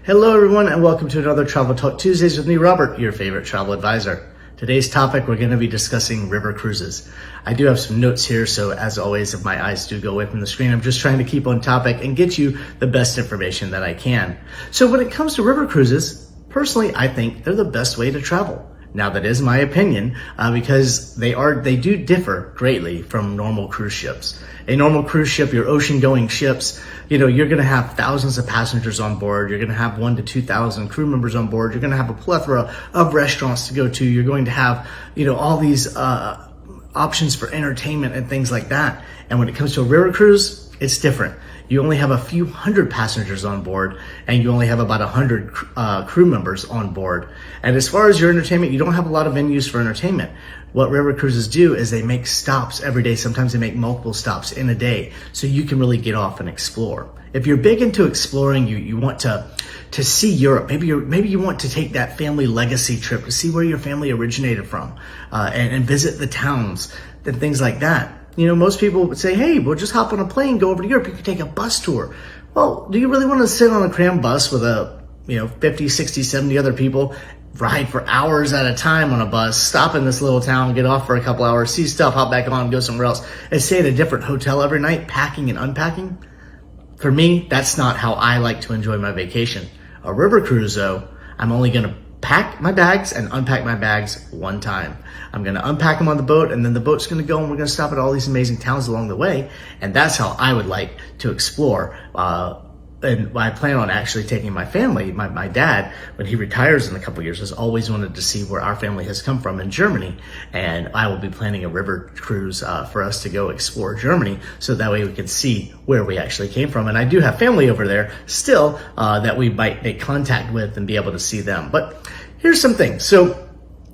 Hello everyone and welcome to another Travel Talk Tuesdays with me, Robert, your favorite travel advisor. Today's topic, we're going to be discussing river cruises. I do have some notes here, so as always, if my eyes do go away from the screen, I'm just trying to keep on topic and get you the best information that I can. So when it comes to river cruises, personally, I think they're the best way to travel. Now that is my opinion, because they do differ greatly from normal cruise ships. A normal cruise ship, your ocean going ships, you're going to have thousands of passengers on board. You're going to have 1,000 to 2,000 crew members on board. You're going to have a plethora of restaurants to go to. You're going to have, all these options for entertainment and things like that. And when it comes to a river cruise, it's different. You only have a few hundred passengers on board, and you only have about 100 crew members on board. And as far as your entertainment, you don't have a lot of venues for entertainment. What river cruises do is they make stops every day. Sometimes they make multiple stops in a day, so you can really get off and explore. If you're big into exploring, you want to see Europe. Maybe you want to take that family legacy trip to see where your family originated from, and visit the towns and things like that. Most people would say, hey, we'll just hop on a plane, go over to Europe. You can take a bus tour. Well, do you really want to sit on a crammed bus with 50, 60, 70 other people, ride for hours at a time on a bus, stop in this little town, get off for a couple hours, see stuff, hop back on, go somewhere else, and stay at a different hotel every night, packing and unpacking? For me, that's not how I like to enjoy my vacation. A river cruise, though, I'm only going to pack my bags and unpack my bags one time. I'm going to unpack them on the boat, and then the boat's going to go, and we're going to stop at all these amazing towns along the way. And that's how I would like to explore. And I plan on actually taking my family. My dad, when he retires in a couple of years, has always wanted to see where our family has come from in Germany. And I will be planning a river cruise for us to go explore Germany, so that way we can see where we actually came from. And I do have family over there still that we might make contact with and be able to see them. But here's some things. So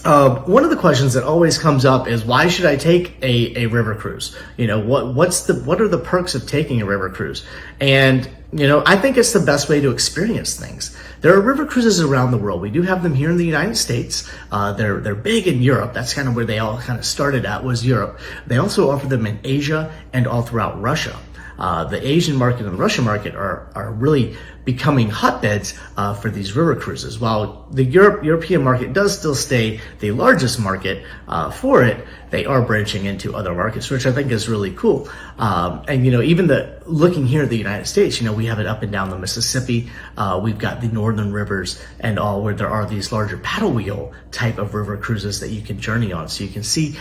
one of the questions that always comes up is, why should I take a river cruise? What are the perks of taking a river cruise? And I think it's the best way to experience things. There are river cruises around the world. We do have them here in the United States. They're big in Europe. That's kind of where they all kind of started at, was Europe. They also offer them in Asia and all throughout Russia. The Asian market and the Russian market are really becoming hotbeds for these river cruises. While the European market does still stay the largest market for it, they are branching into other markets, which I think is really cool. And even looking here at the United States, we have it up and down the Mississippi. We've got the northern rivers and all, where there are these larger paddle wheel type of river cruises that you can journey on. So you can see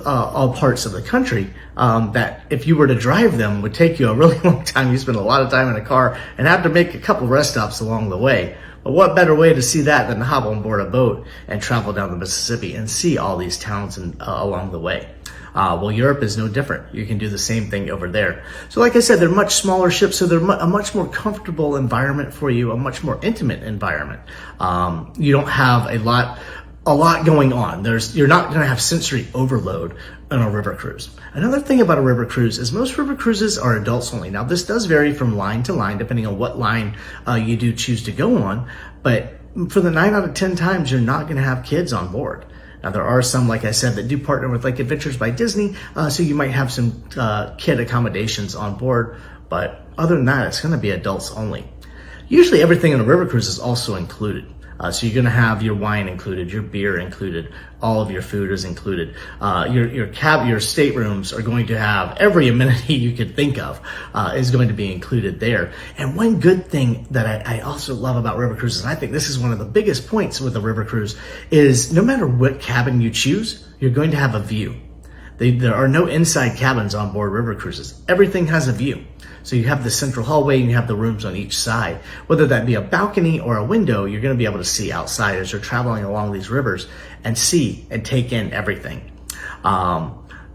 all parts of the country that, if you were to drive them, would take you a really long time. You spend a lot of time in a car and have to make a couple rest stops along the way. But what better way to see that than to hop on board a boat and travel down the Mississippi and see all these towns along the way? Well, Europe is no different. You can do the same thing over there. So like I said, they're much smaller ships, so they're a much more comfortable environment for you, a much more intimate environment. You don't have a lot going on. You're not going to have sensory overload on a river cruise. Another thing about a river cruise is most river cruises are adults only. Now, this does vary from line to line, depending on what line you do choose to go on. But for the 9 out of 10 times, you're not going to have kids on board. Now, there are some, like I said, that do partner with like Adventures by Disney, so you might have some kid accommodations on board. But other than that, it's going to be adults only. Usually everything on a river cruise is also included. So you're going to have your wine included, your beer included, all of your food is included. Your staterooms are going to have every amenity you could think of is going to be included there. And one good thing that I also love about river cruises, and I think this is one of the biggest points with a river cruise, is no matter what cabin you choose, you're going to have a view. There are no inside cabins on board river cruises. Everything has a view. So you have the central hallway and you have the rooms on each side. Whether that be a balcony or a window, you're going to be able to see outside as you're traveling along these rivers and see and take in everything.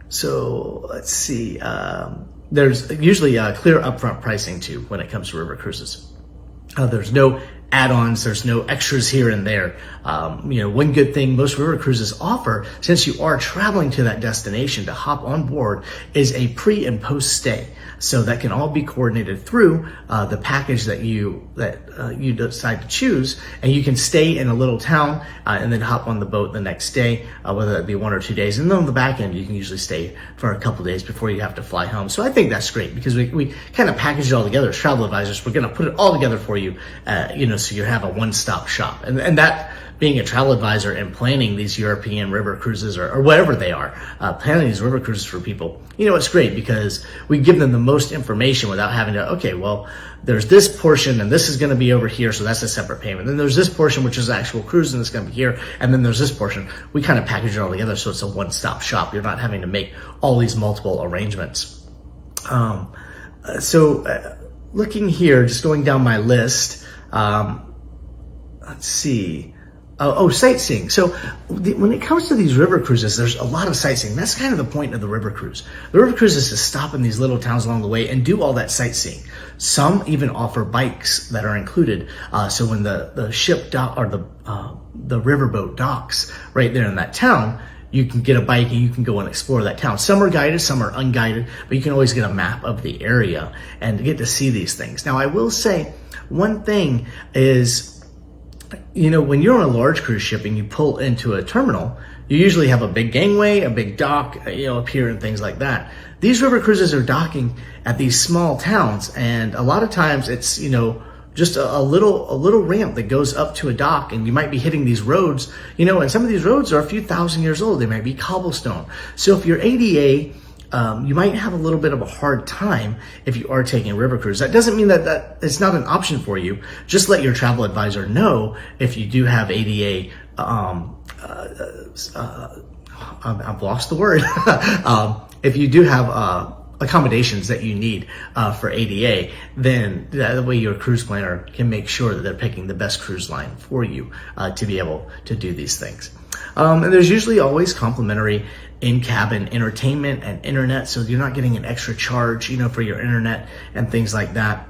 So let's see. There's usually clear upfront pricing too when it comes to river cruises. There's no add-ons, there's no extras here and there. One good thing most river cruises offer, since you are traveling to that destination to hop on board, is a pre and post stay. So that can all be coordinated through the package that you decide to choose, and you can stay in a little town and then hop on the boat the next day, whether that be 1 or 2 days. And then on the back end, you can usually stay for a couple days before you have to fly home. So I think that's great because we kind of package it all together as travel advisors. We're going to put it all together for you, so you have a one-stop shop. And that, being a travel advisor and planning these European river cruises or whatever they are, planning these river cruises for people, it's great because we give them the most information without having to, okay, well, there's this portion and this is going to be over here, so that's a separate payment. Then there's this portion, which is actual cruise, and it's going to be here. And then there's this portion. We kind of package it all together so it's a one-stop shop. You're not having to make all these multiple arrangements. Looking here, just going down my list, let's see. Sightseeing. So when it comes to these river cruises, there's a lot of sightseeing. That's kind of the point of the river cruise. The river cruise is to stop in these little towns along the way and do all that sightseeing. Some even offer bikes that are included. So when the ship or the riverboat docks right there in that town, you can get a bike and you can go and explore that town. Some are guided, some are unguided, but you can always get a map of the area and get to see these things. Now, I will say one thing is, when you're on a large cruise ship and you pull into a terminal, you usually have a big gangway, a big dock, up here and things like that. These river cruises are docking at these small towns, and a lot of times it's, just a little ramp that goes up to a dock, and you might be hitting these roads, and some of these roads are a few thousand years old. They might be cobblestone. So if you're ADA, you might have a little bit of a hard time if you are taking a river cruise. That doesn't mean that it's not an option for you. Just let your travel advisor know if you do have ADA, I've lost the word. If you do have accommodations that you need for ADA, then that way your cruise planner can make sure that they're picking the best cruise line for you to be able to do these things. And there's usually always complimentary in-cabin entertainment and internet, so you're not getting an extra charge, for your internet and things like that.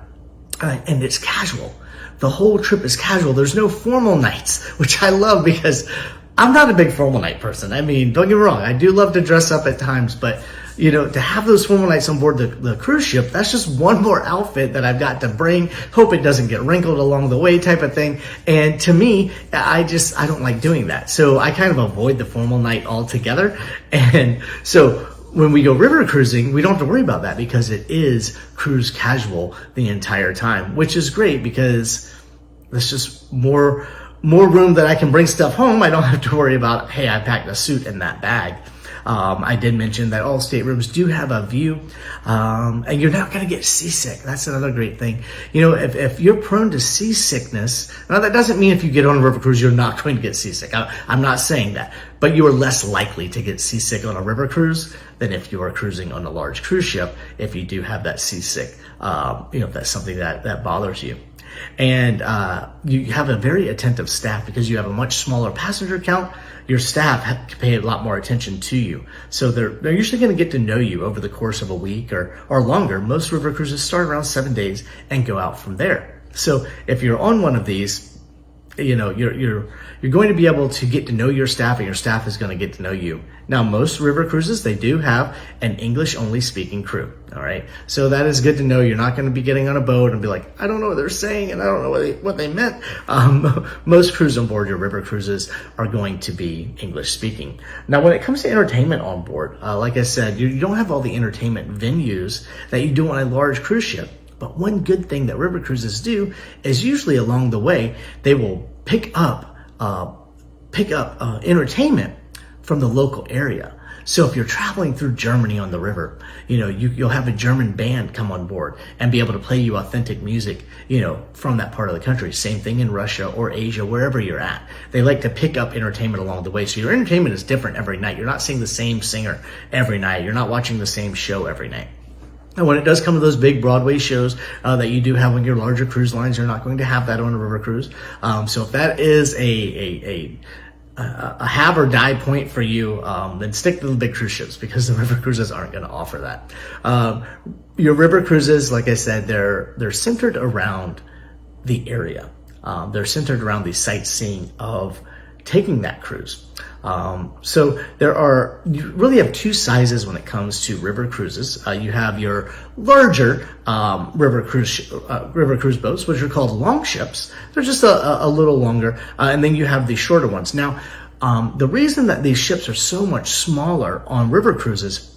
And it's casual. The whole trip is casual. There's no formal nights, which I love because I'm not a big formal night person. I mean, don't get me wrong, I do love to dress up at times, but to have those formal nights on board the cruise ship, that's just one more outfit that I've got to bring. Hope it doesn't get wrinkled along the way type of thing. And to me, I don't like doing that. So I kind of avoid the formal night altogether. And so when we go river cruising, we don't have to worry about that because it is cruise casual the entire time, which is great because there's just more room that I can bring stuff home. I don't have to worry about, hey, I packed a suit in that bag. I did mention that all staterooms do have a view, and you're not going to get seasick. That's another great thing. If you're prone to seasickness, now that doesn't mean if you get on a river cruise, you're not going to get seasick. I'm not saying that, but you are less likely to get seasick on a river cruise than if you are cruising on a large cruise ship, if you do have that seasick, if that's something that bothers you. And you have a very attentive staff because you have a much smaller passenger count. Your staff have to pay a lot more attention to you. So they're usually going to get to know you over the course of a week or longer. Most river cruises start around 7 days and go out from there. So if you're on one of these, you're going to be able to get to know your staff, and your staff is going to get to know you. Now, most river cruises, they do have an English-only speaking crew, all right? So that is good to know. You're not going to be getting on a boat and be like, I don't know what they're saying, and I don't know what they meant. Most crews on board your river cruises are going to be English-speaking. Now, when it comes to entertainment on board, like I said, you don't have all the entertainment venues that you do on a large cruise ship. But one good thing that river cruises do is usually along the way, they will pick up entertainment from the local area. So if you're traveling through Germany on the river, you'll have a German band come on board and be able to play you authentic music, from that part of the country. Same thing in Russia or Asia, wherever you're at. They like to pick up entertainment along the way. So your entertainment is different every night. You're not seeing the same singer every night. You're not watching the same show every night. And when it does come to those big Broadway shows that you do have on your larger cruise lines, you're not going to have that on a river cruise. So if that is a have or die point for you, then stick to the big cruise ships because the river cruises aren't going to offer that. Your river cruises, like I said, they're centered around the area. They're centered around the sightseeing of taking that cruise. So you really have two sizes when it comes to river cruises. You have your larger river cruise boats, which are called long ships. They're just a little longer, and then you have the shorter ones. Now, the reason that these ships are so much smaller on river cruises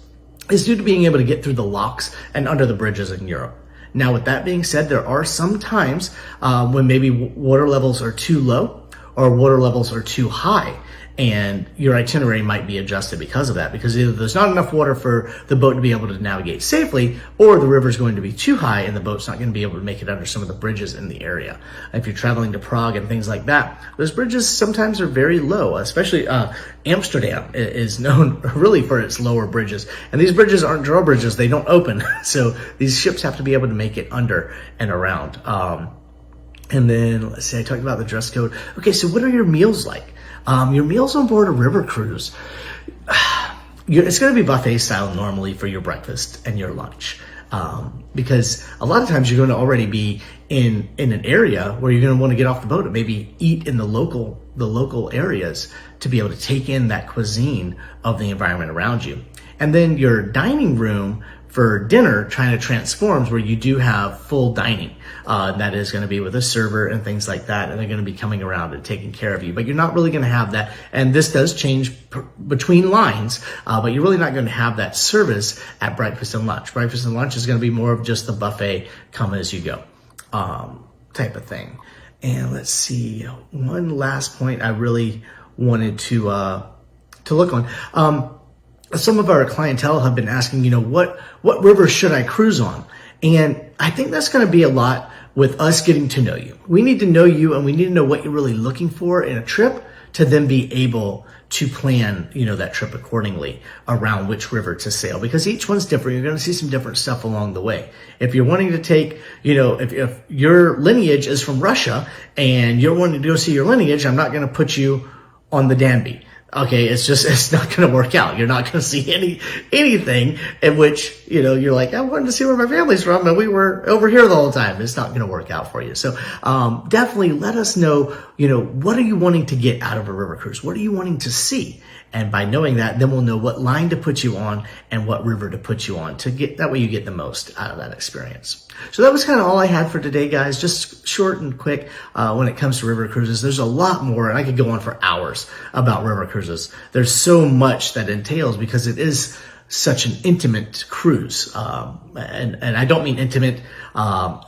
is due to being able to get through the locks and under the bridges in Europe. Now, with that being said, there are some times when maybe water levels are too low or water levels are too high, and your itinerary might be adjusted because of that, because either there's not enough water for the boat to be able to navigate safely, or the river's going to be too high and the boat's not going to be able to make it under some of the bridges in the area. If you're traveling to Prague and things like that, those bridges sometimes are very low, especially Amsterdam is known really for its lower bridges. And these bridges aren't drawbridges, they don't open. So these ships have to be able to make it under and around. And then, let's see, I talked about the dress code. Okay, so what are your meals like? Your meals on board a river cruise, it's going to be buffet style normally for your breakfast and your lunch. Because a lot of times you're going to already be in an area where you're going to want to get off the boat and maybe eat in the local areas to be able to take in that cuisine of the environment around you. And then your dining room for dinner kind of transforms, where you do have full dining. That is going to be with a server and things like that, and they're going to be coming around and taking care of you. But you're not really going to have that, and this does change between lines, but you're really not going to have that service at breakfast and lunch. Breakfast and lunch is going to be more of just the buffet, come as you go type of thing. And let's see, one last point I really wanted to look on. Some of our clientele have been asking, what river should I cruise on? And I think that's going to be a lot with us getting to know you. We need to know you, and we need to know what you're really looking for in a trip to then be able to plan, that trip accordingly around which river to sail, because each one's different. You're going to see some different stuff along the way. If you're wanting to take, if your lineage is from Russia and you're wanting to go see your lineage, I'm not going to put you on the Danby. Okay, it's not going to work out. You're not going to see anything in which, you're like, I wanted to see where my family's from and we were over here the whole time. It's not going to work out for you. So, definitely let us know, what are you wanting to get out of a river cruise? What are you wanting to see? And by knowing that, then we'll know what line to put you on and what river to put you on that way you get the most out of that experience. So that was kind of all I had for today, guys. Just short and quick when it comes to river cruises. There's a lot more, and I could go on for hours about river cruises. There's so much that entails because it is such an intimate cruise. And I don't mean intimate,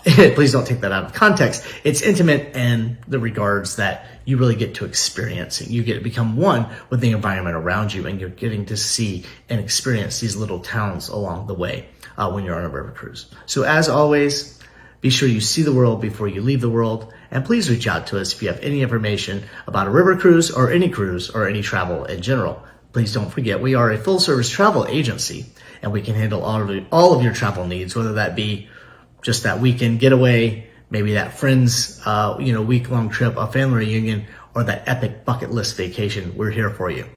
please don't take that out of context. It's intimate in the regards that you really get to experience it. You get to become one with the environment around you, and you're getting to see and experience these little towns along the way when you're on a river cruise. So as always, be sure you see the world before you leave the world, and please reach out to us if you have any information about a river cruise or any travel in general. Please don't forget, we are a full-service travel agency, and we can handle all of your travel needs, whether that be just that weekend getaway, maybe that friend's week-long trip, a family reunion, or that epic bucket list vacation. We're here for you.